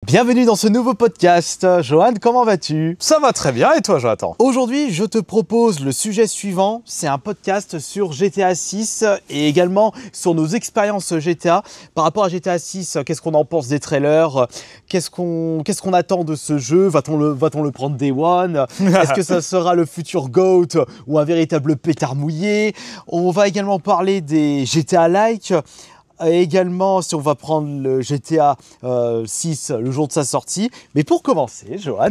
Bienvenue dans ce nouveau podcast. Johan, comment vas-tu? Ça va très bien, et toi Jonathan? Aujourd'hui, je te propose le sujet suivant. C'est un podcast sur GTA 6 et également sur nos expériences GTA. Par rapport à GTA 6, qu'est-ce qu'on en pense des trailers? Qu'est-ce qu'on attend de ce jeu? Va-t-on le prendre Day One? Est-ce que ça sera le futur GOAT ou un véritable pétard mouillé? On va également parler des GTA-like. Et également, si on va prendre le GTA 6 le jour de sa sortie. Mais pour commencer, Johan,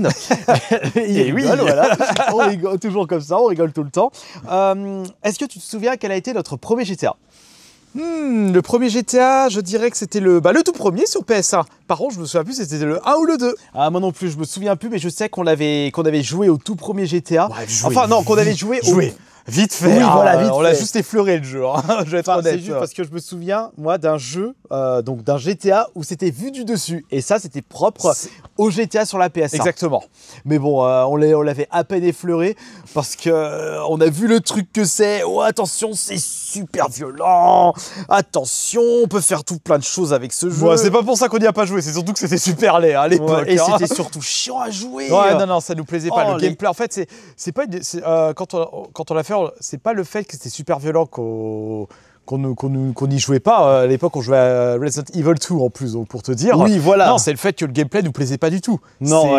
il rigole, voilà. On rigole toujours comme ça, on rigole tout le temps. Est-ce que tu te souviens quel a été notre premier GTA? Le premier GTA, je dirais que c'était le tout premier sur PS1. Par contre, je me souviens plus si c'était le 1 ou le 2. Ah, moi non plus, je me souviens plus, mais je sais qu'on avait joué au tout premier GTA. Ouais, qu'on avait joué au... Vite fait, oui, voilà, vite on fait. l'a juste effleuré le jeu, hein. Je vais être honnête. C'est juste parce que je me souviens, moi, d'un jeu, donc d'un GTA où c'était vu du dessus. Et ça, c'était propre au GTA sur la PS1. Exactement. Mais bon, on l'avait à peine effleuré parce que on a vu le truc que c'est. Oh, attention, c'est super violent. Attention, on peut faire tout plein de choses avec ce jeu. Ouais, c'est pas pour ça qu'on n'y a pas joué, c'est surtout que c'était super laid à l'époque. Ouais, et c'était surtout chiant à jouer. Ouais, non, ça nous plaisait pas. Le gameplay, en fait, quand on l'a fait, c'est pas le fait que c'était super violent qu'on n'y jouait pas. À l'époque, on jouait à Resident Evil 2 en plus, donc pour te dire. Oui, voilà. Non, c'est le fait que le gameplay nous plaisait pas du tout. Non,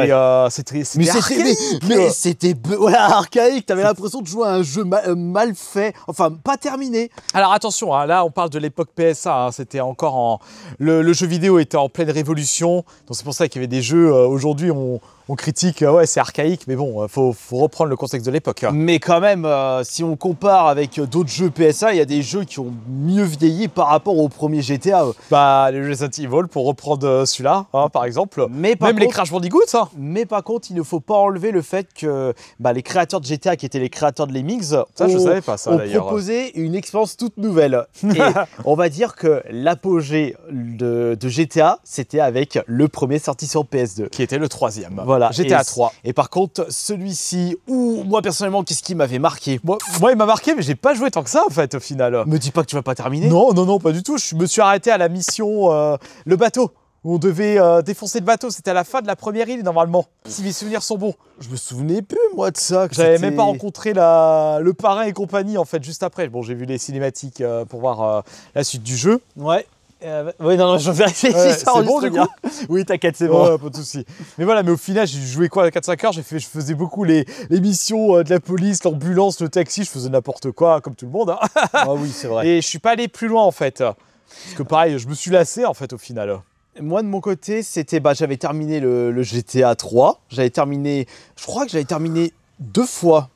c'était c'était archaïque. T'avais l'impression de jouer à un jeu mal fait, enfin pas terminé. Alors attention, hein, là on parle de l'époque PSA. Hein, c'était encore le jeu vidéo était en pleine révolution. Donc c'est pour ça qu'il y avait des jeux. Aujourd'hui, on critique, ouais, c'est archaïque, mais bon, faut reprendre le contexte de l'époque. Mais quand même, si on compare avec d'autres jeux PSA, il y a des jeux qui ont mieux vieilli par rapport au premier GTA. Les Resident Evil, pour reprendre celui-là, hein, par exemple. Mais même les Crash Bandicoot, hein. Mais par contre, il ne faut pas enlever le fait que les créateurs de GTA, qui étaient les créateurs de Lemmings, ont proposé une expérience toute nouvelle. Et on va dire que l'apogée de GTA, c'était avec le premier sorti sur PS2. Qui était le troisième. Voilà. GTA 3. Et par contre, celui-ci, moi personnellement, qu'est-ce qui m'avait marqué? Moi, il m'a marqué, mais j'ai pas joué tant que ça en fait au final. Me dis pas que tu vas pas terminer. Non, pas du tout. Je me suis arrêté à la mission le bateau. Où on devait défoncer le bateau. C'était à la fin de la première île normalement. Si mes souvenirs sont bons. Je me souvenais plus moi de ça. J'avais même pas rencontré le parrain et compagnie en fait juste après. Bon, j'ai vu les cinématiques pour voir la suite du jeu. Ouais. Oui, non, je vérifie si ça c'est bon du coup. Oui, t'inquiète, c'est bon. Ouais, pas de soucis. Mais voilà, mais au final, j'ai joué quoi à 4-5 heures. Je faisais beaucoup les missions de la police, l'ambulance, le taxi. Je faisais n'importe quoi, comme tout le monde. Hein. Ah oui, c'est vrai. Et je suis pas allé plus loin en fait. Parce que pareil, je me suis lassé en fait au final. Moi, de mon côté, c'était j'avais terminé le GTA 3. Je crois que j'avais terminé 2 fois.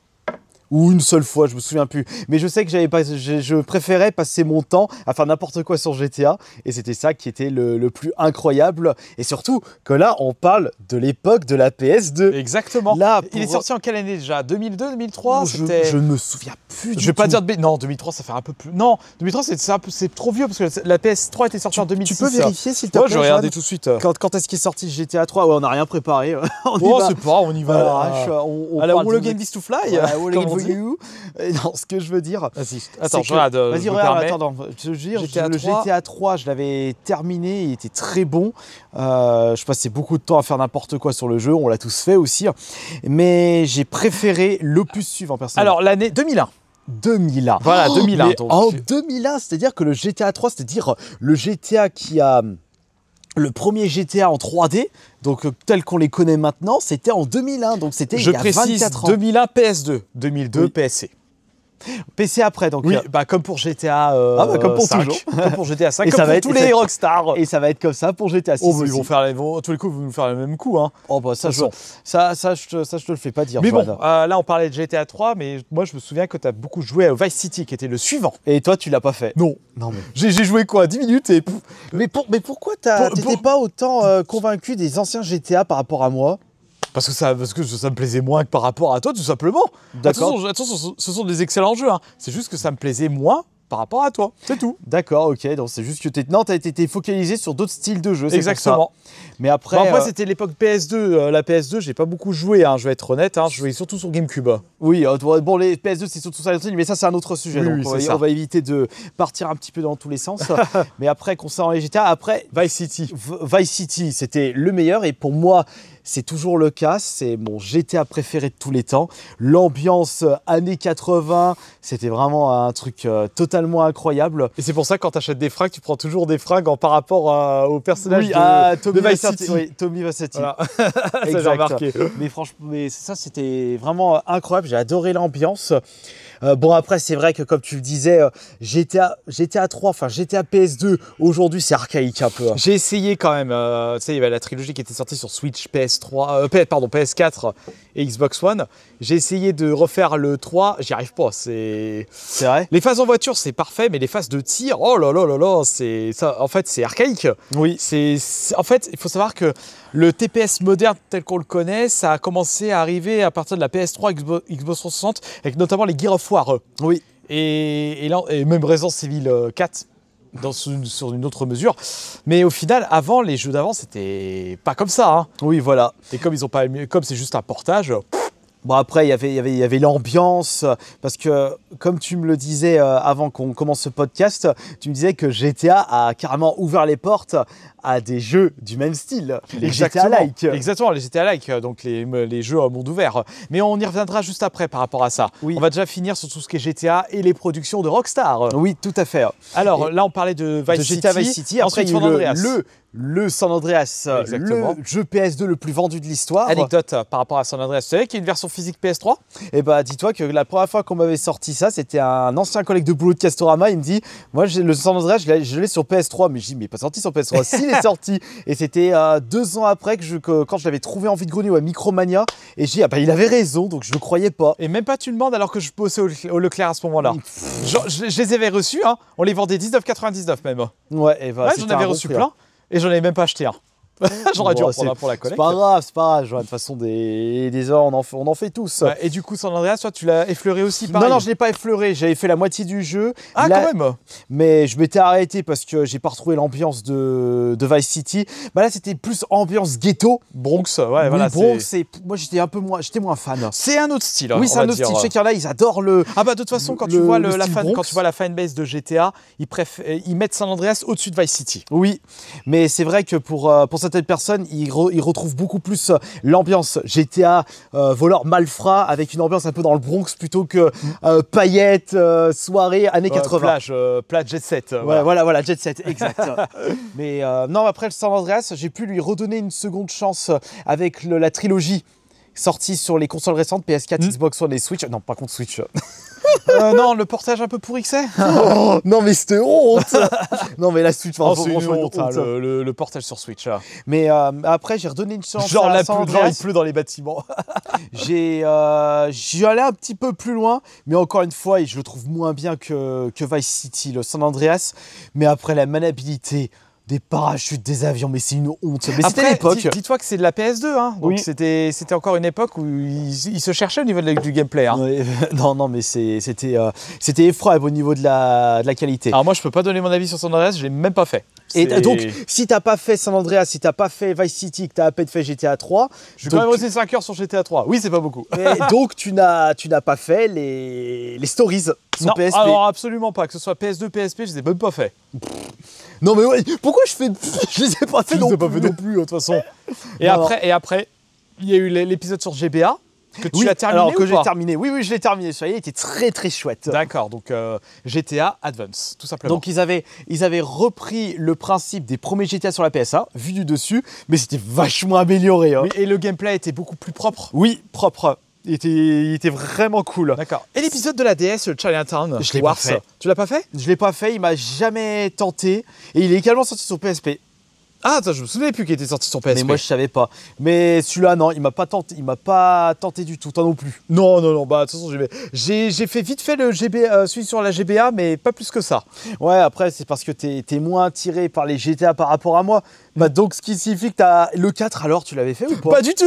Ou une seule fois, je me souviens plus. Mais je sais que je préférais passer mon temps à faire n'importe quoi sur GTA. Et c'était ça qui était le plus incroyable. Et surtout que là, on parle de l'époque de la PS2. Exactement. Là, il est sorti en quelle année déjà? 2002, 2003? Je ne me souviens plus. Je vais pas dire de non, 2003, ça fait un peu plus. Non, 2003, c'est trop vieux parce que la PS3 était sortie en 2006. Tu peux vérifier s'il te plaît? Ouais, je vais regarder tout de suite. Quand est-ce qu'il est sorti GTA 3? Ouais, on n'a rien préparé. On y va à l'arrache. À la All Again Beast to Fly. Non, ce que je veux dire. Attends, je regarde. Vas-y, regarde, attends. Je veux dire, le GTA 3, je l'avais terminé, il était très bon. Je passais beaucoup de temps à faire n'importe quoi sur le jeu, on l'a tous fait aussi. Mais j'ai préféré l'opus suivant, personnellement. Alors, l'année 2001. 2001. Voilà, 2001. Donc. En 2001, c'est-à-dire que le GTA 3, c'est-à-dire le GTA qui a... Le premier GTA en 3D, donc tel qu'on les connaît maintenant, c'était en 2001, donc c'était il y a 24 ans. 2001 PS2, 2002 PSC. PC après, donc. Oui, comme pour GTA comme pour 5, toujours. Comme pour GTA 5, et comme ça pour tous les Rockstar. Et ça va être comme ça pour GTA 6 ils vont faire tous les coups, ils vont nous faire le même coup. Hein. Oh bah ça, je te le fais pas dire. Mais bon, là on parlait de GTA 3, mais moi je me souviens que tu as beaucoup joué à Vice City, qui était le suivant. Et toi tu l'as pas fait? Non. Non mais... J'ai joué quoi, 10 minutes et... Mais pourquoi t'étais pas autant convaincu des anciens GTA par rapport à moi? Parce que ça me plaisait moins que par rapport à toi, tout simplement. D'accord. Attention, ce sont des excellents jeux. Hein. C'est juste que ça me plaisait moins par rapport à toi, c'est tout. D'accord, ok. Donc c'est juste que t'as été focalisé sur d'autres styles de jeux. Exactement. Mais après, c'était l'époque PS2. La PS2, j'ai pas beaucoup joué, hein, je vais être honnête. Hein, je jouais surtout sur GameCube. Oui, bon, les PS2, c'est surtout Silent Hill, mais ça, c'est un autre sujet. Oui, donc oui, on va éviter de partir un petit peu dans tous les sens. Mais après, concernant les GTA, après Vice City. Vice City, c'était le meilleur. Et pour moi, c'est toujours le cas. C'est mon GTA préféré de tous les temps. L'ambiance années 80, c'était vraiment un truc totalement incroyable. Et c'est pour ça que quand tu achètes des fringues, tu prends toujours des fringues par rapport au personnage Tommy de Vice City. Oui, Tommy Vice City. Voilà. Ça, j'ai remarqué. Mais franchement, ça, c'était vraiment incroyable. J'ai adoré l'ambiance. Bon, après, c'est vrai que comme tu le disais, GTA 3, enfin GTA PS2, aujourd'hui, c'est archaïque un peu. J'ai essayé quand même. Tu sais, il y avait la trilogie qui était sortie sur Switch, PS4 et Xbox One. J'ai essayé de refaire le 3, j'y arrive pas. C'est vrai. Les phases en voiture, c'est parfait, mais les phases de tir, oh là là là là, c'est ça. En fait, c'est archaïque. Oui. En fait, il faut savoir que le TPS moderne tel qu'on le connaît, ça a commencé à arriver à partir de la PS3, Xbox 360, avec notamment les Gears of War. Oui. Et même Resident Evil 4 sur une autre mesure. Mais au final, avant, les jeux d'avant, c'était pas comme ça. Hein. Oui, voilà. Et comme c'est juste un portage. Bon, après, il y avait l'ambiance, parce que, comme tu me le disais avant qu'on commence ce podcast, tu me disais que GTA a carrément ouvert les portes à des jeux du même style, les GTA-like. Exactement, les GTA-like, donc les jeux à monde ouvert. Mais on y reviendra juste après par rapport à ça. Oui. On va déjà finir sur tout ce qui est GTA et les productions de Rockstar. Oui, tout à fait. Alors, là, on parlait de GTA Vice City, après, il y a eu le San Andreas, exactement. Le jeu PS2 le plus vendu de l'histoire. Anecdote par rapport à San Andreas, tu savais qu'il y a une version physique PS3 ? Eh bah, dis-toi que la première fois qu'on m'avait sorti ça, c'était un ancien collègue de boulot de Castorama. Il me dit, moi, le San Andreas, je l'ai sur PS3. Mais je dis, mais pas sorti sur PS3. S'il est sorti. Et c'était 2 ans après quand je l'avais trouvé en vide-grenier ou à Micromania. Et j'ai dit, ah bah, il avait raison, donc je ne le croyais pas. Et même pas tu me demandes alors que je bossais au Leclerc à ce moment-là. Je les avais reçus, hein. On les vendait 19,99 même. Ouais, et bah, j'en avais reçu plein. Et j'en avais même pas acheté un. J'aurais dû en prendre un pour la collecte. C'est pas grave, Johan. De toute façon, des heures, on en fait tous. Ouais, et du coup, San Andreas, toi, tu l'as effleuré aussi, pareil. Non, je l'ai pas effleuré. J'avais fait la moitié du jeu. Ah, là, quand même. Mais je m'étais arrêté parce que j'ai pas retrouvé l'ambiance de Vice City. Bah là, c'était plus ambiance ghetto. Bronx, ouais, voilà. Bronx, moi, j'étais moins fan. C'est un autre style. Oui, c'est un autre style. Je sais qu'il y en a, ils adorent le. Ah, bah, de toute façon, quand tu vois la fanbase de GTA, ils mettent San Andreas au-dessus de Vice City. Oui, mais c'est vrai que pour certaines personnes, ils retrouvent beaucoup plus l'ambiance GTA, voleur malfrat, avec une ambiance un peu dans le Bronx plutôt que paillettes, soirée, années 80. Plage jet set. Voilà, jet set, exact. Mais non, après le San Andreas, j'ai pu lui redonner une seconde chance avec la trilogie sortie sur les consoles récentes, PS4, Xbox One et Switch. Non, pas contre Switch. Non, le portage un peu pourri que c'est. Oh, non, mais c'était honte. Non, mais la Switch, c'est une honte, hein, le portage sur Switch. Mais après, j'ai redonné une chance. Genre, il pleut dans les bâtiments. J'y allais un petit peu plus loin, mais encore une fois, je le trouve moins bien que Vice City, le San Andreas. Mais après, la maniabilité des parachutes, des avions, mais c'est une honte. Mais c'était l'époque. Dis-toi que c'est de la PS2, hein. Donc oui. C'était encore une époque où ils se cherchaient au niveau du gameplay. Hein. Ouais, non, mais c'était effroyable au niveau de la qualité. Alors moi, je peux pas donner mon avis sur San Andreas, je l'ai même pas fait. Et donc, si t'as pas fait San Andreas, si t'as pas fait Vice City, que t'as à peine fait GTA 3... Je vais quand même rester 5 heures sur GTA 3. Oui, c'est pas beaucoup. Et donc, tu n'as pas fait les stories sur non, PSP. Alors absolument pas. Que ce soit PS2, PSP, je les ai même pas fait. Non mais ouais, pourquoi je les ai pas fait non plus. Je les ai pas fait non plus, de toute façon. Et après, il y a eu l'épisode sur GBA. Que tu as terminé alors que ou j'ai pas terminé. Oui, je l'ai terminé. Ça y est, il était très très chouette. D'accord, donc GTA Advance, tout simplement. Donc ils avaient repris le principe des premiers GTA sur la PS1, vu du dessus, mais c'était vachement amélioré. Hein. Oui, et le gameplay était beaucoup plus propre. Oui, propre. Il était vraiment cool. D'accord. Et l'épisode de la DS, le Chinatown, je l'ai pas fait. Tu l'as pas fait? Je l'ai pas fait, il m'a jamais tenté. Et il est également sorti sur PSP. Ah, attends, je me souvenais plus qu'il était sorti sur PSP. Mais moi, je savais pas. Mais celui-là, non, il m'a pas tenté du tout. Toi non plus. Non. Bah, de toute façon, j'ai fait vite fait celui sur la GBA, mais pas plus que ça. Ouais, après, c'est parce que t'es moins attiré par les GTA par rapport à moi. Bah, donc, ce qui signifie que t'as le 4, alors, tu l'avais fait ou pas? Pas du tout.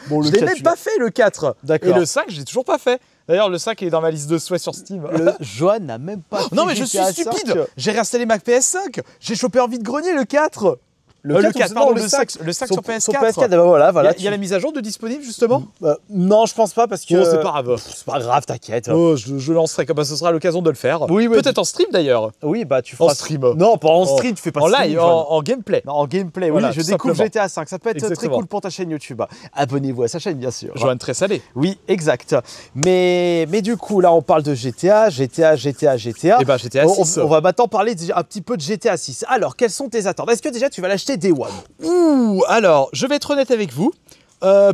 Bon, je l'ai même pas fait, le 4. D'accord. Et le 5, je l'ai toujours pas fait. D'ailleurs, le 5 est dans ma liste de souhaits sur Steam. Johan n'a même pas fait Non, mais je suis GTA stupide. 5. J'ai réinstallé ma PS5. J'ai chopé en vide-grenier le 4. Le 4, pardon, non, le 5 sur PS4. Sur PS4, bah voilà, Il y a la mise à jour de disponible justement. Non, je pense pas parce que. Bon, c'est pas grave. C'est pas grave, t'inquiète. Oh, je lancerai comme ça, ce sera l'occasion de le faire. Oui, peut-être en stream d'ailleurs. Oui, bah tu feras. En stream. Non, pas en stream, tu fais pas en stream, live, Johan. en gameplay. Non, en gameplay, Voilà, oui, je tout découvre simplement. GTA 5. Ça peut être très Exactement. cool pour ta chaîne YouTube. Abonnez-vous à sa chaîne, bien sûr. Johan très salé. Oui, exact. Mais du coup, là, on parle de GTA. Et bah GTA 6. On va maintenant parler un petit peu de GTA 6. Alors, quelles sont tes attentes? Est-ce que déjà tu vas l'acheter Day One? Ouh, alors, je vais être honnête avec vous.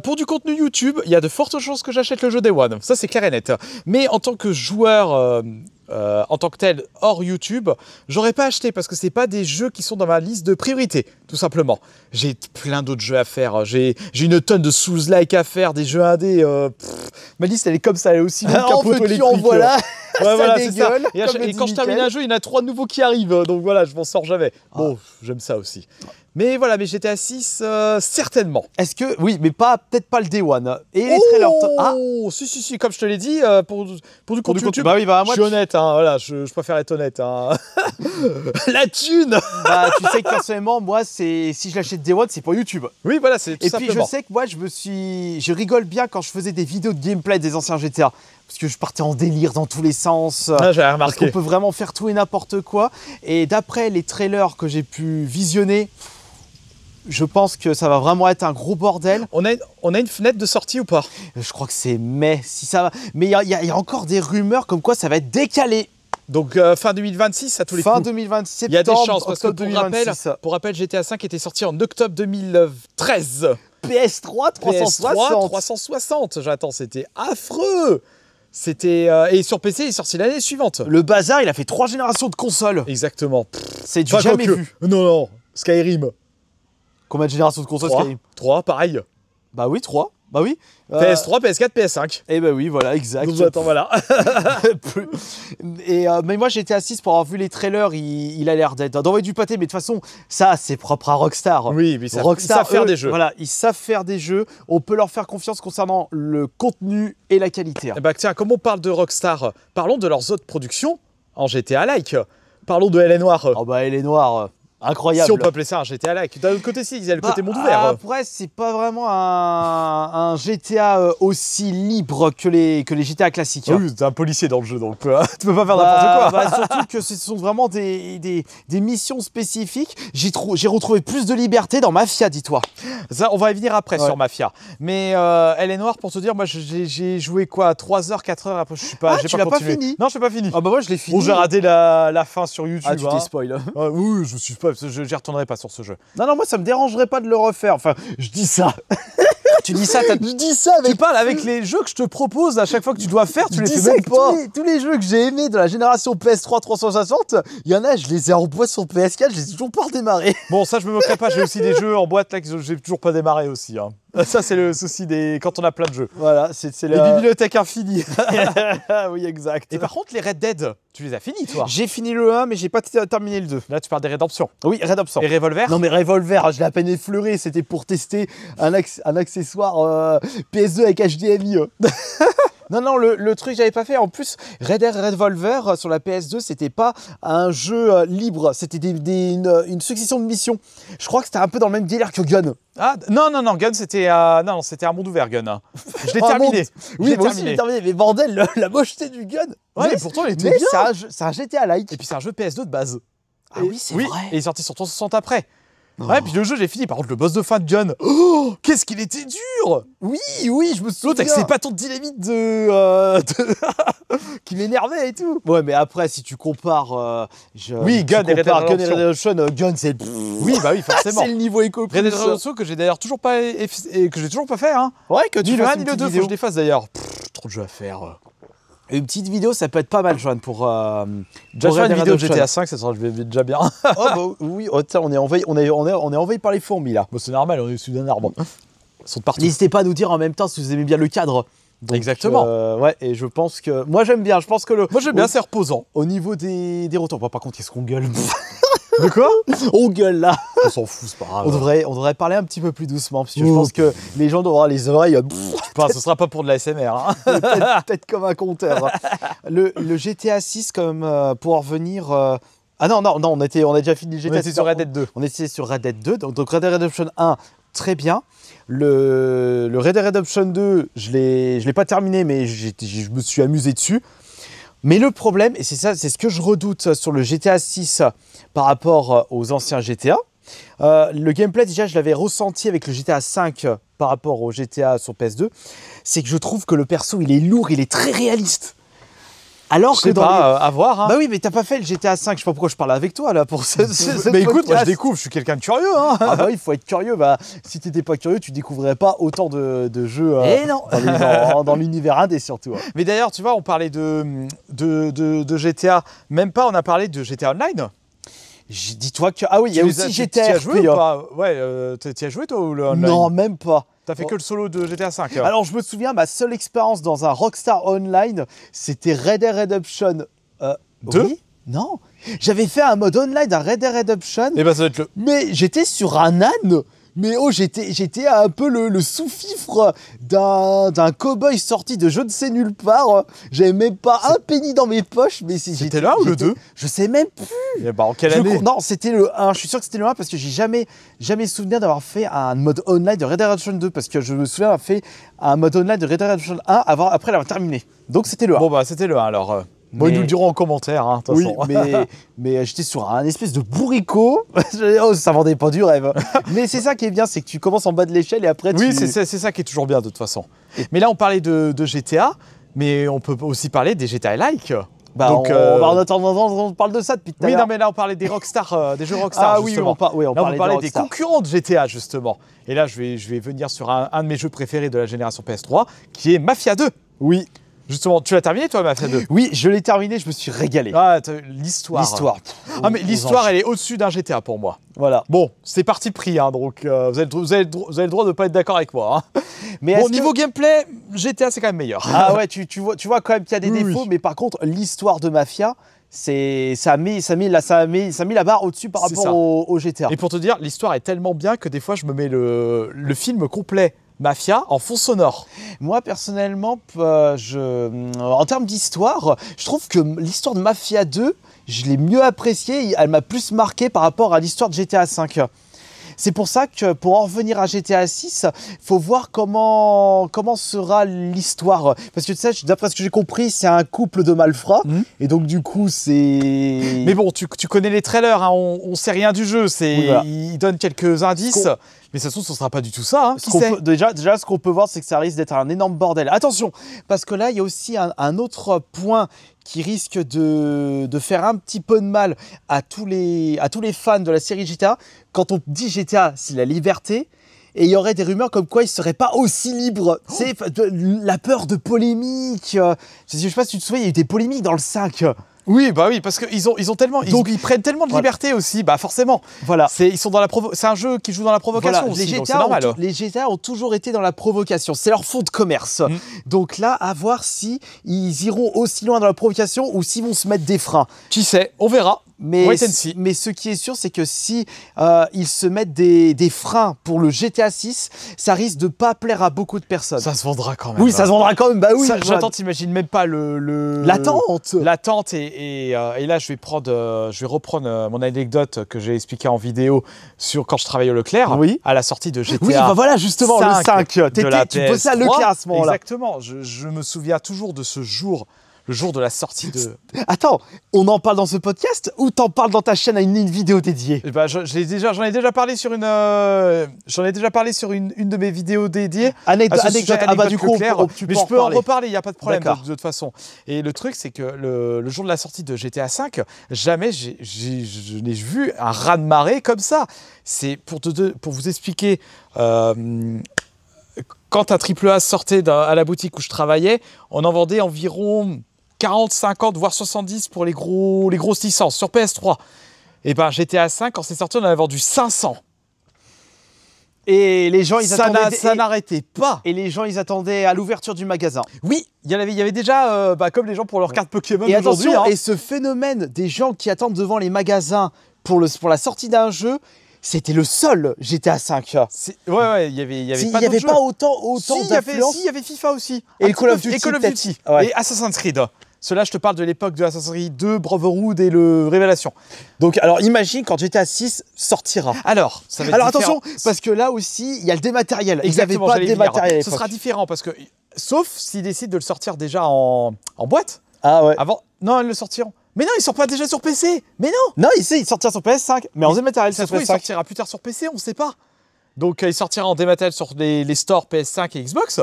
Pour du contenu YouTube, il y a de fortes chances que j'achète le jeu Day One. Ça, c'est clair et net. Mais en tant que joueur, en tant que tel, hors YouTube, j'aurais pas acheté parce que c'est pas des jeux qui sont dans ma liste de priorité, tout simplement. J'ai plein d'autres jeux à faire. J'ai une tonne de Souls-like à faire, des jeux indés. Ma liste, elle est comme ça, elle est aussi longue Ah, qu'un en poteau veux-tu, électrique. en voilà. Ça Ouais, voilà, c'est ça. dégueule, Et, comme le et quand dit je termine Mickaël. un jeu, il y en a 3 nouveaux qui arrivent. Donc voilà, je m'en sors jamais. Bon, j'aime ça aussi. Mais voilà, mais GTA 6, certainement. Est-ce que. Oui, mais peut-être pas le Day One. Et les trailers. Ah, Si, comme je te l'ai dit, pour du pour contenu du YouTube, Bah oui, bah je moi. suis honnête, hein, voilà, je préfère être honnête. Hein. La thune. Bah, tu sais que personnellement, moi, si je l'achète Day One, c'est pour YouTube. Oui, voilà, c'est tout Et puis simplement. je sais que moi je rigole bien quand je faisais des vidéos de gameplay des anciens GTA. Parce que je partais en délire dans tous les sens. Ah, j'avais Parce qu'on remarqué. peut vraiment faire tout et n'importe quoi. Et d'après les trailers que j'ai pu visionner, je pense que ça va vraiment être un gros bordel. On a une fenêtre de sortie ou pas? Je crois que c'est mai, si ça va. Mais il y a encore des rumeurs comme quoi ça va être décalé. Donc fin 2026 à tous les Fin coups. 2026, Il y a des septembre, chances parce que octobre 2026. pour rappel, GTA 5 était sorti en octobre 2013. PS3 360. PS3 360, j'attends, c'était affreux. C'était et sur PC, il est sorti l'année suivante. Le bazar, il a fait 3 générations de consoles. Exactement. C'est du Enfin, jamais quoique. vu. Non, Skyrim. Combien de générations de consoles 3, Skyrim? 3, pareil. Bah oui, 3. Bah oui. PS3, PS4, PS5. Et bah oui, voilà, exact. Donc attends, voilà. Mais moi j'étais assis pour avoir vu les trailers, il a l'air d'envoyer du pâté, mais de toute façon, ça c'est propre à Rockstar. Oui, mais ils Rockstar, savent faire eux, des jeux. Voilà, ils savent faire des jeux. On peut leur faire confiance concernant le contenu et la qualité. Eh ben, tiens, comme on parle de Rockstar, parlons de leurs autres productions en GTA-like. Parlons de LA Noire. Oh bah elle est noire, incroyable. Si on peut appeler ça un GTA-like. D'un autre côté, si, il y a le côté monde ouvert. Après, c'est pas vraiment un GTA aussi libre que les GTA classiques. Ah oui, t'es un policier dans le jeu, donc tu peux pas faire n'importe quoi. Surtout que ce sont vraiment des missions spécifiques. J'ai retrouvé plus de liberté dans Mafia, dis-toi. Ça, on va y venir après Ouais. sur Mafia. Mais elle est noire pour te dire, moi j'ai joué quoi 3 heures, 4 heures après, je suis pas, Ah, j'ai tu pas l'as pas continué. fini? Non, je l'ai pas fini. Ah bah moi je l'ai fini. Bon, j'ai raté la fin sur YouTube. Ah, tu t'es spoil. Ah, oui, je suis pas, j'y retournerai pas sur ce jeu. Non, moi ça me dérangerait pas de le refaire. Enfin, je dis ça. Tu dis ça, Je dis ça tu parles avec les jeux que je te propose à chaque fois que tu dois faire, tu les dis fais ça même que pas. tous les jeux que j'ai aimés de la génération PS3 360, il y en a, je les ai en boîte sur PS4, je les ai toujours pas redémarrés. Bon, ça je me moquerai pas, j'ai aussi des jeux en boîte là que j'ai toujours pas démarré aussi. Hein. Ça c'est le souci quand on a plein de jeux. Voilà, c'est Les bibliothèques infinies. oui, exact. Et par contre, les Red Dead, tu les as finis toi? J'ai fini le 1, mais j'ai pas terminé le 2. Là, tu parles des rédemptions. Oui, Redemption. Et Revolver? Non mais Revolver, je l'ai à peine effleuré, c'était pour tester un accessoire PS2 avec HDMI. Non, le truc que j'avais pas fait. En plus, Red Dead Revolver sur la PS2, c'était pas un jeu libre, c'était une succession de missions. Je crois que c'était un peu dans le même délire que Gun. Ah non, Gun c'était c'était un monde ouvert Gun. Hein. Je l'ai Oh, terminé. Oui, moi aussi je l'ai terminé, mais bordel, la mocheté du Gun. Ouais, mais mais pourtant il était mais bien. c'est un GTA-like. Et puis c'est un jeu PS2 de base. Ah oui, c'est vrai. Et il est sorti sur 360 après. Oh. Ouais, puis le jeu j'ai fini. Par contre, le boss de fin de Gun. Oh, qu'est-ce qu'il était dur. Oui, je me souviens. L'autre avec ses bâtons de dynamite qui m'énervait et tout. Ouais, mais après, si tu compares. Oui, Gun et Red Dead Gun et Redemption. Gun, c'est. Oui, bah oui, forcément. C'est le niveau éco. Red Dead Redemption que j'ai d'ailleurs toujours pas fait. Hein. Ouais, que Ni tu le fasses 1 ni une le petite 2, faut vidéo. que je les fasse d'ailleurs. Trop de jeux à faire. Une petite vidéo, ça peut être pas mal, Joanne, pour. Déjà pour faire une Red Dead vidéo de Redemption. GTA 5, ça sera déjà bien. Oh, bah oui, oh, tiens, on est envahi par les fourmis là. Bon, c'est normal, on est au-dessus d'un arbre. Ils sont de partout. N'hésitez pas à nous dire en même temps si vous aimez bien le cadre. Donc, Exactement. ouais, et je pense que. Moi, j'aime bien. Je pense que Moi j'aime bien, c'est reposant. au niveau des retours. Bon, par contre, qu'est-ce qu'on gueule. De quoi? On gueule là. On s'en fout, c'est pas grave. On devrait parler un petit peu plus doucement parce que je pense que les gens doivent avoir les oreilles Enfin, ce sera pas pour de la SMR. Hein. peut-être comme un compteur. Le GTA 6, comme pour en revenir. Ah non, on a déjà fini le GTA. On était sur Red Dead 2. On était sur Red Dead 2. Donc Red Dead Redemption 1, très bien. Le Red Dead Redemption 2, je l'ai pas terminé, mais je me suis amusé dessus. Mais le problème, et c'est ce que je redoute sur le GTA 6 par rapport aux anciens GTA, le gameplay déjà je l'avais ressenti avec le GTA 5 par rapport au GTA sur PS2, c'est que je trouve que le perso il est lourd, il est très réaliste. Alors que à voir. Hein. Bah oui, mais t'as pas fait le GTA 5, je sais pas pourquoi je parle avec toi là pour ce Mais écoute, podcast. moi je découvre, je suis quelqu'un de curieux. Hein. Ah bah oui, il faut être curieux. Bah, si t'étais pas curieux, tu découvrirais pas autant de jeux non. dans l'univers indé surtout. Mais d'ailleurs, tu vois, on parlait de GTA, même pas, on a parlé de GTA Online. Dis-toi que... Ah oui, il y a aussi GTA RP. Tu as joué ou pas? Ouais, tu as joué toi ou le online? Non, même pas. T'as fait que le solo de GTA 5. Alors je me souviens, ma seule expérience dans un Rockstar Online, c'était Red Dead Redemption 2 oui. Non, j'avais fait un mode online d'un Red Dead Redemption. Et bah ça doit être le... Mais j'étais sur un âne. Mais oh, j'étais un peu le sous-fifre d'un cow-boy sorti de je ne sais nulle part. J'avais même pas un penny dans mes poches. Mais c'était là ou le 2? Je sais même plus. Et bah en quelle année? Non, c'était le 1. Je suis sûr que c'était le 1 parce que j'ai jamais souvenir d'avoir fait un mode online de Red Dead Redemption 2 parce que je me souviens d'avoir fait un mode online de Red Dead Redemption 1 après l'avoir terminé. Donc c'était le 1. Bon bah c'était le 1 alors. Bon, ils nous le diront en commentaire, hein, de toute oui, façon. mais j'étais sur un espèce de bourricot. Oh, ça vendait pas du rêve. Mais c'est ça qui est bien, c'est que tu commences en bas de l'échelle et après Oui, c'est ça qui est toujours bien de toute façon. Mais là, on parlait de GTA, mais on peut aussi parler des GTA-like. Bah, donc, en attendant, on parle de ça depuis tout à l'heure. Oui, non, mais là, on parlait des Rockstar, des jeux Rockstar. Ah oui, on parlait des concurrents de GTA, justement. Et là, je vais venir sur un de mes jeux préférés de la génération PS3, qui est Mafia 2. Oui. Justement, tu l'as terminé toi, Mafia 2? Oui, je l'ai terminé, je me suis régalé. Ah, l'histoire. Ah, mais l'histoire, elle est au-dessus d'un GTA pour moi. Voilà. Bon, c'est parti pris, hein, donc vous avez le droit de ne pas être d'accord avec moi. Hein. Mais bon, niveau gameplay, GTA, c'est quand même meilleur. Ah ouais, tu vois quand même qu'il y a des défauts, mais par contre, l'histoire de Mafia, ça a mis la barre au-dessus par rapport au GTA. Et pour te dire, l'histoire est tellement bien que des fois, je me mets le film complet Mafia en fond sonore. Moi personnellement, en termes d'histoire, je trouve que l'histoire de Mafia 2, je l'ai mieux appréciée, elle m'a plus marqué par rapport à l'histoire de GTA 5. C'est pour ça que pour en revenir à GTA 6, il faut voir comment sera l'histoire. Parce que tu sais, d'après ce que j'ai compris, c'est un couple de malfrats. Et donc du coup, c'est... Mais bon, tu connais les trailers, hein, on sait rien du jeu. Ils donnent quelques indices. Mais de toute façon, ce ne sera pas du tout ça. Hein. Déjà, ce qu'on peut voir, c'est que ça risque d'être un énorme bordel. Attention, parce que là, il y a aussi un autre point qui risque de faire un petit peu de mal à tous les fans de la série GTA. Quand on dit GTA, c'est la liberté. Et il y aurait des rumeurs comme quoi il ne serait pas aussi libre. Oh. C'est la peur de polémique. Je ne sais pas si tu te souviens, il y a eu des polémiques dans le 5. Oui, bah oui, parce qu'ils ont tellement, ils prennent tellement de liberté aussi, bah forcément. Voilà. C'est un jeu qui joue dans la provocation aussi, donc c'est normal. Les GTA ont toujours été dans la provocation, c'est leur fond de commerce. Donc là, à voir si ils iront aussi loin dans la provocation ou s'ils vont se mettre des freins. Qui sait, on verra. Mais ce qui est sûr, c'est que si ils se mettent des freins pour le GTA 6, ça risque de pas plaire à beaucoup de personnes. Ça se vendra quand même. Oui, ça se vendra quand même. Bah oui. J'attends, t'imagines même pas l'attente. L'attente et là, je vais reprendre mon anecdote que j'ai expliquée en vidéo sur quand je travaillais au Leclerc, à la sortie de GTA. Oui, bah voilà, justement, 5 le 5. Tu bossais à Leclerc à ce moment-là. Exactement. Je me souviens toujours de ce jour. Le jour de la sortie de... Attends, on en parle dans ce podcast ou t'en parles dans ta chaîne à une vidéo dédiée? J'en ai déjà parlé sur une de mes vidéos dédiées. Anecdote, du coup, mais je peux en reparler, il n'y a pas de problème de toute façon. Et le truc, c'est que le jour de la sortie de GTA 5, jamais je n'ai vu un raz-de-marée comme ça. C'est pour vous expliquer... quand un AAA sortait à la boutique où je travaillais, on en vendait environ 40, 50, voire 70 pour les grosses licences sur PS3. Et ben GTA 5, quand c'est sorti, on en avait vendu 500. Et les gens, ils attendaient... Ça n'arrêtait pas. Et les gens, ils attendaient à l'ouverture du magasin. Oui, il y avait déjà, comme les gens pour leurs cartes Pokémon et aujourd'hui. Attention, et ce phénomène des gens qui attendent devant les magasins pour la sortie d'un jeu, c'était le seul GTA 5. Ouais, il y avait Si, pas il n'y avait d'autres pas jeux. autant d'influence. Si, il y avait FIFA aussi. Et Un Call of petit peu, Duty, et Call of peut-être. Duty. Ouais. Et Assassin's Creed. Cela, je te parle de l'époque de Assassin's Creed 2, Brotherhood et le Révélation. Donc, alors imagine quand GTA 6 sortira. Alors, ça va être Alors différent. attention, parce que là aussi, il y a le dématériel. Ils n'avaient Exactement, pas de j'allais y venir. dématériel à Ce l'époque. sera différent parce que, sauf s'ils décident de le sortir déjà en boîte. Ah ouais. Avant, non, ils le sortiront. Mais non, il sort pas déjà sur PC. Mais non. Non, il sortira sur PS5, mais en dématériel Ça sur se trouve, il PS5. sortira plus tard sur PC, on ne sait pas. Donc, il sortira en dématériel sur les stores PS5 et Xbox.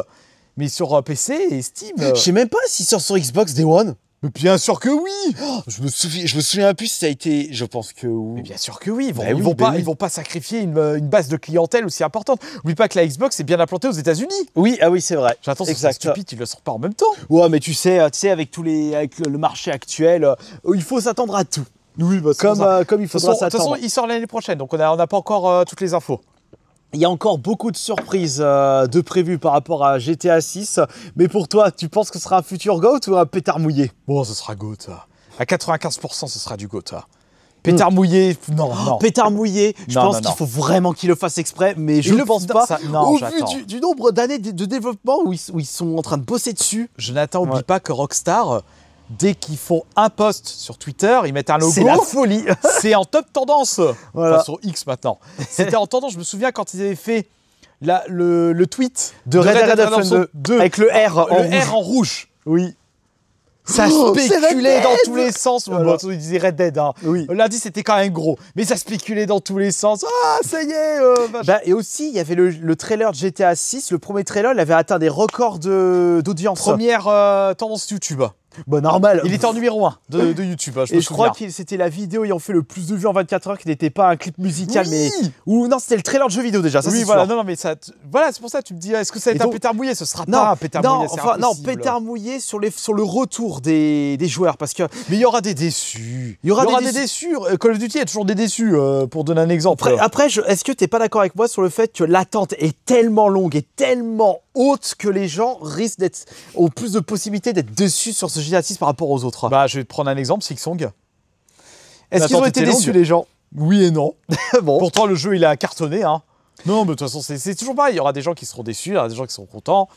Mais sur PC et Steam. Je sais même pas s'il sort sur Xbox Day One. Mais bien sûr que oui. Je me souviens plus si ça a été. Je pense que Mais oui. bien sûr que oui, Bah oui, ils vont pas sacrifier une base de clientèle aussi importante. N'oublie pas que la Xbox est bien implantée aux États-Unis. Oui, ah oui, c'est vrai. J'attends, c'est Exact. stupide, ils le sortent pas en même temps. Ouais, mais tu sais, avec avec le marché actuel, il faut s'attendre à tout. Oui, bah, Comme il de faudra toute façon, s'attendre. il sort l'année prochaine, donc on n'a pas encore toutes les infos. Il y a encore beaucoup de surprises de prévues par rapport à GTA 6. Mais pour toi, tu penses que ce sera un futur GOAT ou un pétard mouillé? Bon, ce sera GOAT. À 95%, ce sera du GOAT. Pétard mouillé, non, non. Pétard mouillé, je Non, pense non, qu'il non. faut vraiment qu'il le fasse exprès, mais je Il ne le pense f- pas. ça- non, Au vu j'attends. du nombre d'années de développement où ils sont en train de bosser dessus. Jonathan, oublie Ouais. pas que Rockstar, dès qu'ils font un post sur Twitter, ils mettent un logo. C'est la folie. C'est en top tendance. Voilà. Enfin, sur X maintenant. C'était en tendance, je me souviens quand ils avaient fait le tweet De Red Dead Redemption 2 avec le R en rouge. R en rouge. Oui. Ça Oh, c'est spéculait Red dans Dead. tous les sens. Voilà. Bon, ils disaient Red Dead. Hein. Oui. Lundi, c'était quand même gros. Mais ça spéculait dans tous les sens. Ah, ça y est. Bah, et aussi, il y avait le trailer de GTA 6. Le premier trailer, il avait atteint des records d'audience. Première tendance YouTube. Bah, normal. Il était en numéro 1 de YouTube. Je me Et je crois souviens. que c'était la vidéo ayant fait le plus de vues en 24 heures qui n'était pas un clip musical, Oui. mais. Ou non, c'était le trailer de jeu vidéo déjà. Ça, Oui, c'est voilà. sûr. Non, non, mais ça. Voilà, c'est pour ça que tu me dis, est-ce que ça va Et être un donc- pétard mouillé? Ce sera Non, pas un pétard non, mouillé. C'est enfin, non, impossible. pétard mouillé sur le retour des joueurs parce que Mais il y aura des déçus. Il y aura des déçus. Call of Duty, il y a toujours des déçus, pour donner un exemple. après, est-ce que t'es pas d'accord avec moi sur le fait que l'attente est tellement longue et tellement haute que les gens risquent ont plus de possibilités d'être déçus sur ce GTA 6 par rapport aux autres? Bah, je vais te prendre un exemple, Silksong. Est-ce qu'ils ont l'attente été était déçus longue. les gens? Oui et non. Bon. Pourtant, le jeu, il a cartonné. Hein. Non, mais de toute façon, c'est toujours pareil. Il y aura des gens qui seront déçus, il y aura des gens qui seront contents.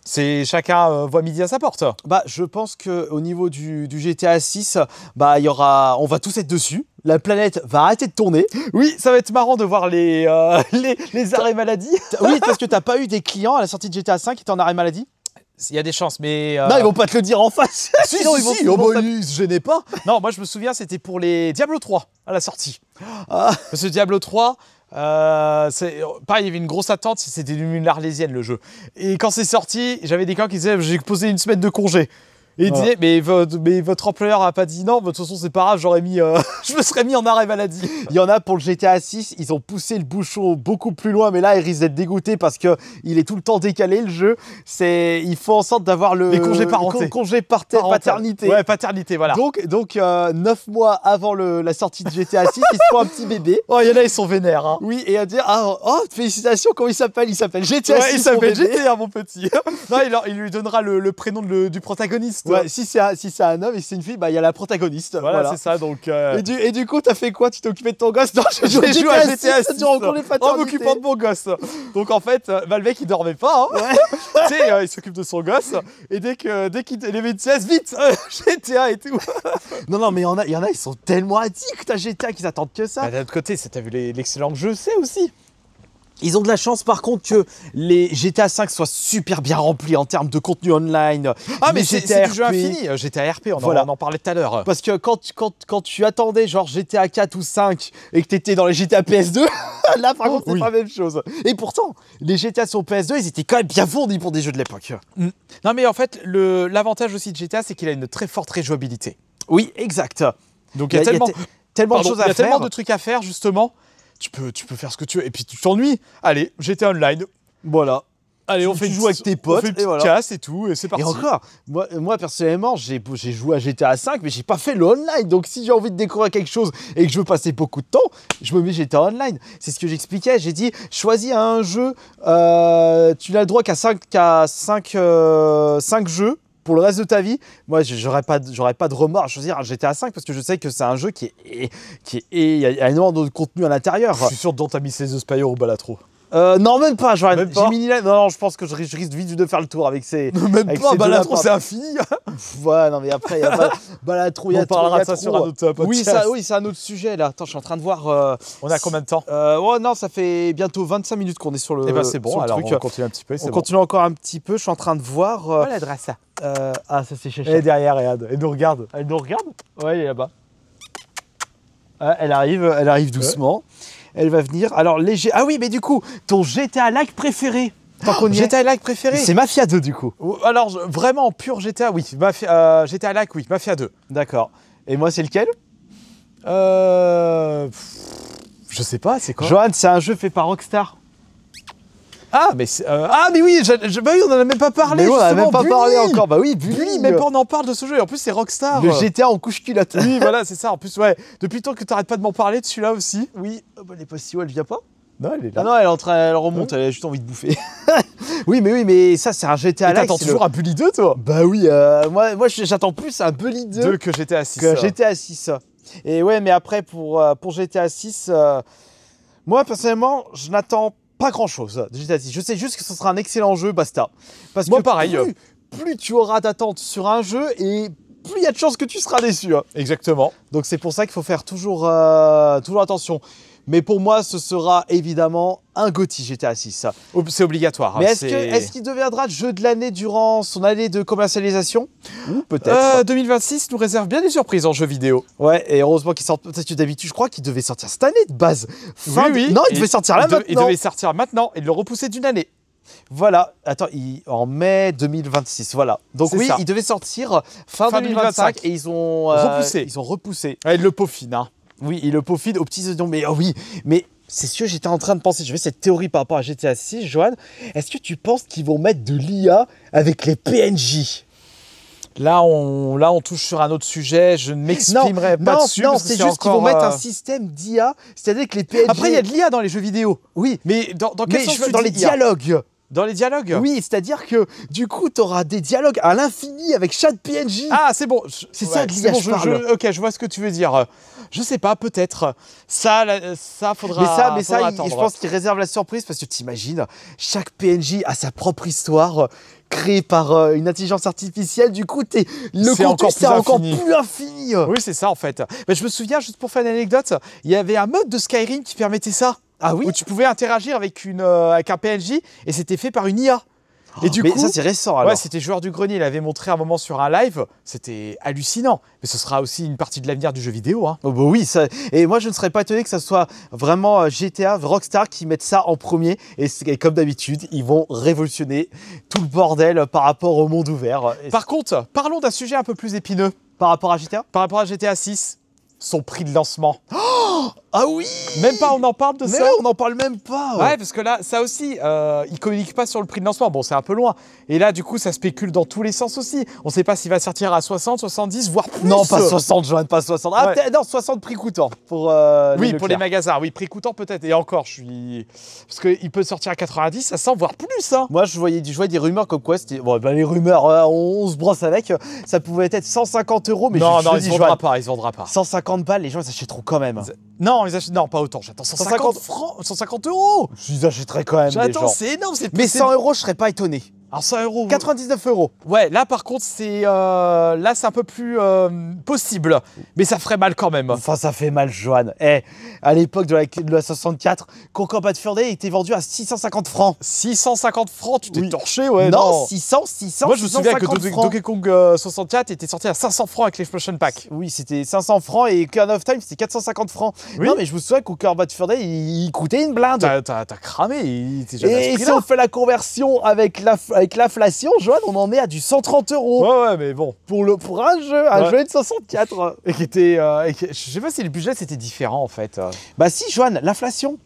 C'est chacun voit midi à sa porte. Bah, je pense que au niveau du GTA 6, bah, on va tous être dessus. La planète va arrêter de tourner. Oui, ça va être marrant de voir les arrêts maladie. Oui, parce que t'as pas eu des clients à la sortie de GTA 5 qui étaient en arrêt maladie. Il y a des chances, mais. Non, ils vont pas te le dire en face. Si, Sinon, si, ils vont si, ils oh, vont bah, taper. ils se gênaient pas. Non, moi je me souviens, c'était pour les Diablo 3 à la sortie. Ah. Parce que Diablo 3, pareil, il y avait une grosse attente, c'était une arlésienne le jeu. Et quand c'est sorti, j'avais des clients qui disaient j'ai posé une semaine de congé. Et ils Ouais. disaient mais votre employeur a pas dit non, de toute façon c'est pas grave, je me serais mis en arrêt maladie. Il y en a pour le GTA 6, ils ont poussé le bouchon beaucoup plus loin, mais là, ils risquent d'être dégoûtés parce que il est tout le temps décalé le jeu. Il faut en sorte d'avoir le Les congés parenté. congé paternité. Ouais, paternité, voilà. Donc 9 mois avant la sortie de GTA 6, ils se font un petit bébé. Oh, il y en a, ils sont vénères. Hein. Oui, et à dire félicitations, comment il s'appelle? Il s'appelle GTA 6. Ouais, il mon s'appelle bébé. GTA, mon petit. Non, il lui donnera le prénom du protagoniste. Ouais, si c'est un homme et si c'est une fille, bah il y a la protagoniste. Voilà, c'est ça. Donc, Et du coup, t'as fait quoi? Tu t'es occupé de ton gosse? Non, j'ai j'ai joué à GTA 6 durant les en paternités. m'occupant de mon gosse. Donc en fait, bah, le mec il dormait pas. Hein. Ouais. Tu sais, il s'occupe de son gosse. Et dès qu'il avait une sieste, vite, GTA et tout. Non, mais il y en a, ils sont tellement addicts à GTA qu'ils attendent que ça. Bah, d'un autre côté, t'as vu l'excellent jeu, c'est aussi. Ils ont de la chance par contre que les GTA 5 soient super bien remplis en termes de contenu online. Ah, mais les c'est du jeu RP. infini. GTA RP, Voilà. on en parlait tout à l'heure. Parce que quand tu attendais genre GTA 4 ou 5 et que t'étais dans les GTA PS2, là par contre c'est Oui. pas la même chose. Et pourtant, les GTA sur PS2, ils étaient quand même bien fournis pour des jeux de l'époque. Non, mais en fait, l'avantage aussi de GTA, c'est qu'il a une très forte rejouabilité. Oui, exact. Donc il y a tellement, tellement de pardon, choses il y à a faire. tellement de trucs à faire, justement. Tu peux faire ce que tu veux. Et puis tu t'ennuies. Allez, GTA Online. Voilà. Allez, on Tu fait une joues avec tes potes, on fait une et petite voilà. casse et tout, et c'est parti. Et encore, moi personnellement, j'ai joué à GTA 5, mais j'ai pas fait le online. Donc si j'ai envie de découvrir quelque chose et que je veux passer beaucoup de temps, je me mets GTA Online. C'est ce que j'expliquais. J'ai dit, choisis un jeu, tu n'as le droit qu'à 5 jeux. pour le reste de ta vie, moi, j'aurais pas de remords à choisir un GTA 5 parce que je sais que c'est un jeu il y a énormément de contenu à l'intérieur. Je suis sûr que dans t'as mis Slay the Spire ou Balatro. Non, même pas, Johan. Même pas. Non, je pense que je risque vite de faire le tour avec ces. Même avec pas, ces Balatro, deux-là. c'est infini. Ouais, non, mais après, il y a Balatro, il y a On parlera de trop, ça sur un autre podcast. Oui, c'est un autre sujet là. Attends, je suis en train de voir. On a combien de temps? Ouais, non, ça fait bientôt 25 minutes qu'on est sur le. Eh ben c'est bon, sur le alors truc. on continue un petit peu. On continue encore un petit peu. Je suis en train de voir. l'adresse. Ah, ça c'est chez Elle est derrière, regarde. Elle nous regarde. Elle nous regarde? Ouais, elle est là-bas. Ah, elle arrive doucement. Elle va venir. Alors, ah oui, mais du coup, ton GTA-like préféré? Tant qu'on y est. GTA-like préféré? C'est Mafia 2, du coup. Alors, vraiment, pur GTA, oui. GTA-like, oui. Mafia 2. D'accord. Et moi, c'est lequel? Je sais pas, c'est quoi? Johan, c'est un jeu fait par Rockstar. Ah, mais oui, bah oui, on en a même pas parlé. Mais on en a justement, même pas Bully. parlé encore. Bah oui, Bully, même pas on en parle de ce jeu. Et en plus, c'est Rockstar. Le GTA en couche culotte. Oui, voilà, c'est ça. En plus, ouais. Depuis le temps que t'arrêtes pas de m'en parler de celui-là aussi. Oui, elle est pas si haut, elle vient pas? Non, elle est là. Ah non, elle remonte, elle a juste envie de bouffer. oui, mais ça, c'est un GTA Et like. t'attends toujours un Bully 2, toi? Bah oui, moi j'attends plus un Bully 2 que GTA 6. que GTA 6. Et ouais, mais après, pour GTA 6, moi, personnellement, je n'attends pas grand-chose de GTA 6. Je sais juste que ce sera un excellent jeu, basta. Parce Moi, que pareil. plus tu auras d'attentes sur un jeu, et plus il y a de chances que tu seras déçu. Exactement. Donc c'est pour ça qu'il faut faire toujours attention. Mais pour moi, ce sera évidemment un GOTY GTA 6. C'est obligatoire. Mais est-ce qu'il deviendra jeu de l'année durant son année de commercialisation? Ou peut-être. 2026 nous réserve bien des surprises en jeu vidéo. Ouais, et heureusement qu'il sort. Parce que d'habitude, je crois qu'il devait sortir cette année de base. Oui. Non, il devait sortir là maintenant. Il devait sortir maintenant et le repousser d'une année. Voilà, attends, en mai 2026, voilà. Donc C'est oui, ça. il devait sortir fin 2025 et ils ont repoussé. Ouais, le peaufine, hein. Oui, il le peaufine aux petits oignons. Mais oui, mais c'est sûr, j'étais en train de penser, j'avais cette théorie par rapport à GTA 6, Johan. Est-ce que tu penses qu'ils vont mettre de l'IA avec les PNJ? Là, on touche sur un autre sujet. Je ne m'exprimerai pas dessus. Non, parce que c'est juste qu'ils vont encore, mettre un système d'IA, c'est-à-dire que les PNJ. Après, il y a de l'IA dans les jeux vidéo. Oui, Mais dans quel sens tu dans dis les IA? dialogues. Dans les dialogues? Oui, c'est-à-dire que du coup, tu auras des dialogues à l'infini avec chaque PNJ. Ah, c'est bon. C'est ça de l'IA, bon, je parle. ok, je vois ce que tu veux dire. Je sais pas, peut-être. Ça faudra. Mais faudra attendre. je pense qu'il réserve la surprise parce que t'imagines, chaque PNJ a sa propre histoire créée par une intelligence artificielle. Du coup, le contenu, c'est encore plus infini. Oui, c'est ça en fait. Mais je me souviens, juste pour faire une anecdote, il y avait un mode de Skyrim qui permettait ça. Ah oui? Où tu pouvais interagir avec un PNJ et c'était fait par une IA. Et du coup, ça c'est récent alors. Ouais, c'était Joueur du Grenier, il avait montré un moment sur un live, c'était hallucinant. Mais ce sera aussi une partie de l'avenir du jeu vidéo. Hein. Oh bah oui, et moi je ne serais pas étonné que ce soit vraiment GTA, Rockstar qui mettent ça en premier. Et comme d'habitude, ils vont révolutionner tout le bordel par rapport au monde ouvert. Par contre, parlons d'un sujet un peu plus épineux. Par rapport à GTA? Par rapport à GTA 6, son prix de lancement. Ah oui! Même pas, on en parle de mais ça? Ouais, on n'en parle même pas. Ouais, parce que là, ça aussi, ils communiquent pas sur le prix de lancement. Bon, c'est un peu loin. Et là, du coup, ça spécule dans tous les sens aussi. On sait pas s'il va sortir à 60, 70, voire plus. Non, pas 60, Johan, pas 60. Ah, Ouais. non, 60 prix coûtant. Pour, oui, pour les magasins. Oui, prix coûtant peut-être. Et encore, parce qu'il peut sortir à 90, à 100, voire plus. Hein. Moi, je voyais des rumeurs comme quoi c'était. Bon, ben, les rumeurs, on se brosse avec. Ça pouvait être 150 €, mais non, ils se vendra pas. Ils se vendra pas. 150 balles, les gens ils achèteront quand même. Non, ils achètent. Non, pas autant. J'attends 150 francs, 150 €. Ils achèteraient quand même. J'attends, c'est énorme. Mais 100 €, je serais pas étonné. Alors 100 €. 99 €. Ouais, là par contre, c'est un peu plus possible. Mais ça ferait mal quand même. Enfin, ça fait mal, Johan. À l'époque de la 64, Conquer Bad Fur Day était vendu à 650 francs. 650 francs, tu t'es Oui. torché, ouais. Non, 600. Moi, je me souviens que 650 francs. Donkey Kong 64 était sorti à 500 francs avec l'Explosion Pack. Oui, c'était 500 francs et Ocarina of Time, c'était 450 francs. Oui. Non, mais je me souviens que Conquer Bad Fur Day, il coûtait une blinde. T'as cramé, il était jamais à ce Et si prix-là. on fait la conversion avec l'inflation, Johan, on en est à du 130 €. Ouais, mais bon. Pour un jeu, jeu de 64. Et qui était. Je sais pas si le budget c'était différent en fait. Bah si, Johan, l'inflation.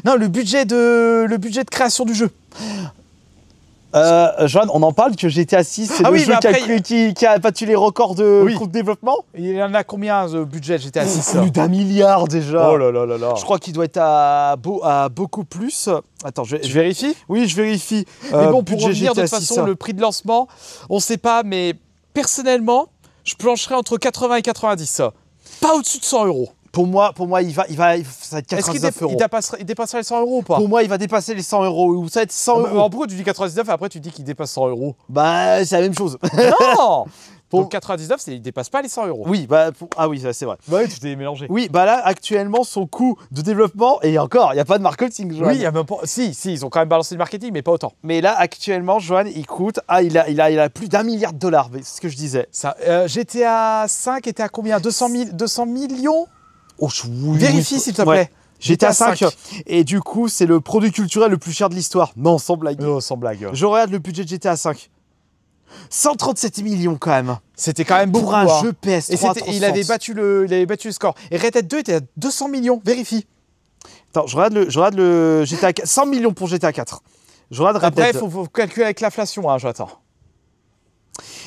Non, le budget de création du jeu. Joanne, on en parle que GTA 6, c'est Ah le oui, jeu mais après, qui a battu les records de Oui. coût de développement. Il y en a combien de budget GTA 6? Plus d'1 milliard déjà. Oh là là là là. Je crois qu'il doit être à beaucoup plus. Attends, Tu vérifies? Oui, je vérifie. Mais bon, pour budget revenir de GTA toute 6, façon, le prix de lancement, on sait pas, mais personnellement, je plancherais entre 80 et 90. Pas au-dessus de 100 euros. Pour moi, ça va être Est-ce qu'il 99 euros. dépasserait les 100 euros ou pas? Pour moi, il va dépasser les 100 euros. Ou ça va être 100 euros. Pourquoi tu dis 99 et après tu dis qu'il dépasse 100 euros? Bah, c'est la même chose. Non. Pour- Donc 99, il dépasse pas les 100 euros. Oui, bah, ah oui, ça, c'est vrai. Bah oui, tu t'es mélangé. Oui, bah là, actuellement, son coût de développement, et encore, il n'y a pas de marketing, Joanne. Oui, il y a même pas. Si, ils ont quand même balancé le marketing, mais pas autant. Mais là, actuellement, Joanne, il coûte. Ah, il a plus d'1 milliard de dollars, c'est ce que je disais. Ça, GTA 5 était à combien? 200 millions? Oh, oui, Vérifie, oui, s'il te ouais. plaît. GTA 5. Et du coup, c'est le produit culturel le plus cher de l'histoire. Non, sans blague. Oh, sans blague. Je regarde le budget de GTA 5. 137 millions quand même. C'était quand même beaucoup. Pour un hein. jeu PS3. Et il avait battu le score. Et Red Dead 2 était à 200 millions. Vérifie. Attends, je regarde le GTA 4. 100 millions pour GTA 4. Je regarde Red Après, il Dead. faut calculer avec l'inflation, hein, j'attends.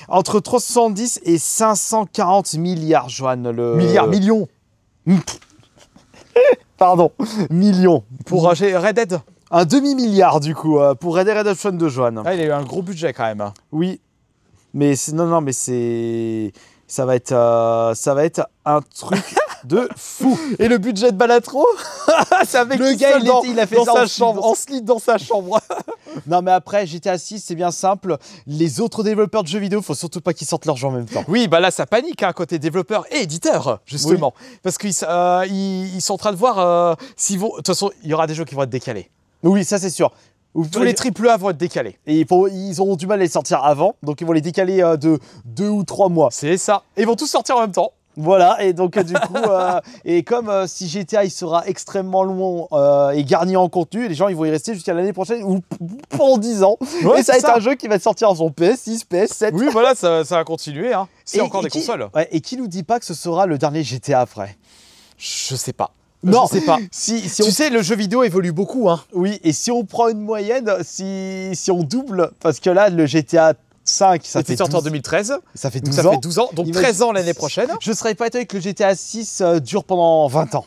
Entre 370 et 540 milliards, Joanne. Millions. Pardon, millions. Pour Red Dead. Un demi-milliard du coup pour Red Dead Redemption 2, Joanne. Ah, il a eu un gros budget quand même. Oui, mais non, mais ça va être un truc de fou. Et le budget de Balatro, c'est avec Le tout gars, seul il a fait dans ça sa en chambre, en slip dans sa chambre. Non, mais après GTA 6, c'est bien simple. Les autres développeurs de jeux vidéo, faut surtout pas qu'ils sortent leur jeu en même temps. Oui, bah là, ça panique hein, côté développeur et éditeur, justement. Parce qu'ils sont en train de voir s'ils vont. De toute façon, il y aura des jeux qui vont être décalés. Oui, ça c'est sûr. Tous les AAA vont être décalés. Et ils auront du mal à les sortir avant, donc ils vont les décaler de 2 ou 3 mois. C'est ça. Et ils vont tous sortir en même temps. Voilà, et donc du coup, et comme si GTA il sera extrêmement long et garni en contenu, les gens ils vont y rester jusqu'à l'année prochaine ou pendant 10 ans. Ouais, et ça va c'est être ça. un jeu qui va sortir en son PS6, PS7. Oui, voilà, ça va continuer. Hein. C'est encore des qui, consoles. Ouais, et qui nous dit pas que ce sera le dernier GTA après? Je sais pas. Non, je sais pas. Si Tu sais, le jeu vidéo évolue beaucoup. Hein. Oui, et si on prend une moyenne, si on double, parce que là, le GTA 5, ça fait sorti en 12, 2013. ça fait Donc 12 ça ans. fait 12 ans. Donc 13 ans l'année prochaine. Je serais pas étonné que le GTA 6 dure pendant 20 ans.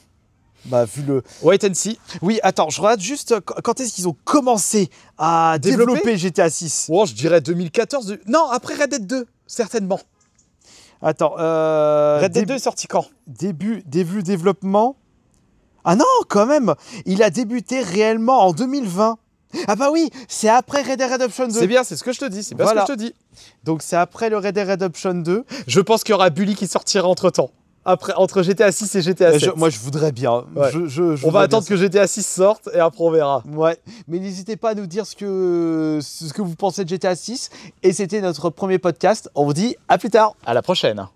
Bah, vu le... Wait and see. Oui, attends, je regarde juste quand est-ce qu'ils ont commencé à développer GTA 6. Oh, je dirais 2014. Non, après Red Dead 2, certainement. Attends, Red Dead 2 est sorti quand? début développement. Ah non, quand même, il a débuté réellement en 2020. Ah bah oui, c'est après Red Dead Redemption 2. C'est bien, c'est ce que je te dis. C'est bien Voilà. ce que je te dis. Donc c'est après le Red Dead Redemption 2. Je pense qu'il y aura Bully qui sortira entre temps. Après, entre GTA 6 et GTA 7. Moi je voudrais bien. Ouais. Je On va voudrais attendre bien que GTA 6 sorte et après on verra. ça. Ouais, mais n'hésitez pas à nous dire ce que vous pensez de GTA 6. Et c'était notre premier podcast. On vous dit à plus tard. À la prochaine.